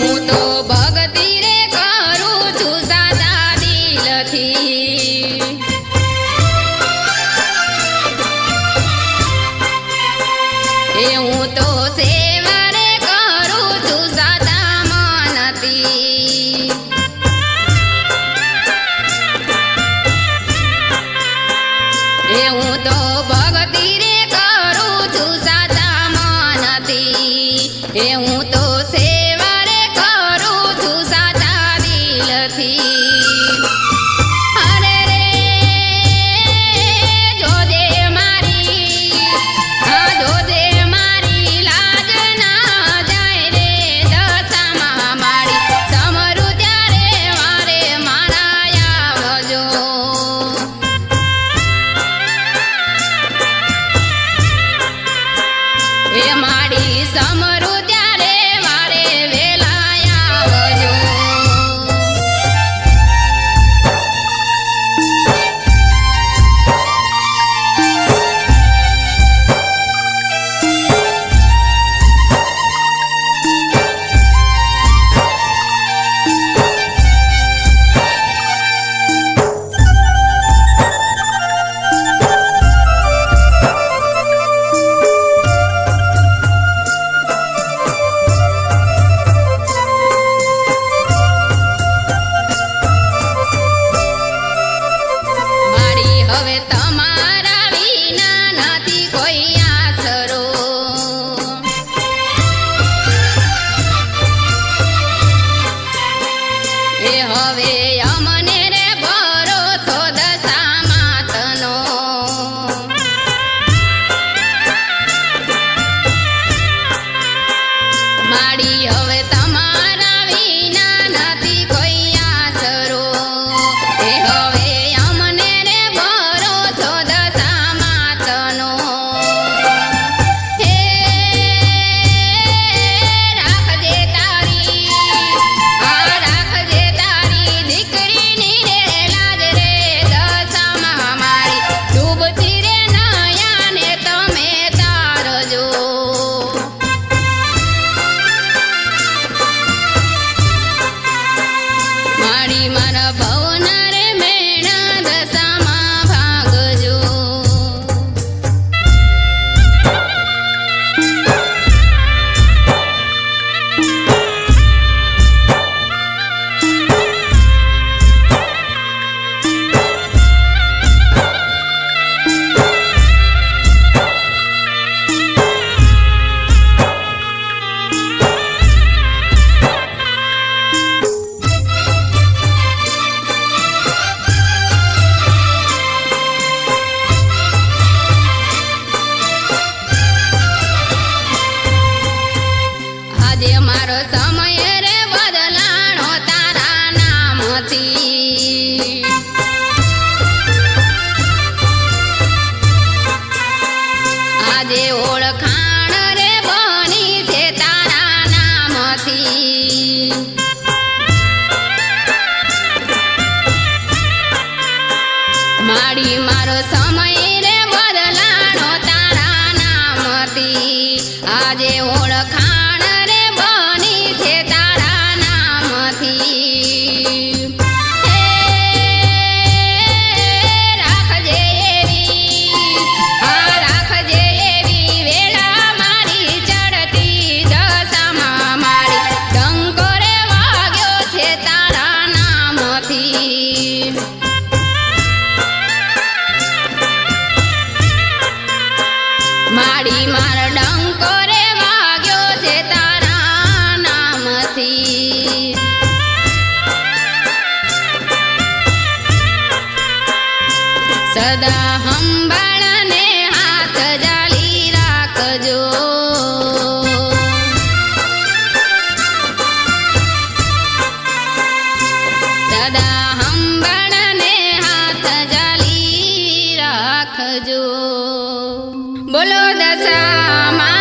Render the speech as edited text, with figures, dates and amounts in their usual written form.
હું તો ભક્તિ રે કરું છું સાદા દિલથી હું તો સેવા રે કરું છું સાદા મનથી હું તો ભક્તિ રે કરું છું સાદા મનથી હું તો સેવા રે કરું છું સાદા દિલથી સમરું ત્યારે વારે વેલા આવજો હવે તમારા વિના નથી કોઈ આસરો હવે અમને રે ભરોસો દશા માતનો માડી હવે તમારા વિના નથી કોઈ આસરો હવે મારા ભવના રે મેણા દશામાં ભાગજો આજે મારો સમય રે બદલાણો તારા નામથી આજે ઓળખાણ રે બની છે તારા નામથી માડી મારો સમય રે બદલાણો તારા નામથી આજે ઓળખાણ માડી મારો ડંકો રે વાગ્યો છે તારા નામથી સદા સંભાળને હાથ જાળી રાખજો સદા સંભાળને હાથ જાળી રાખજો બોલો દશા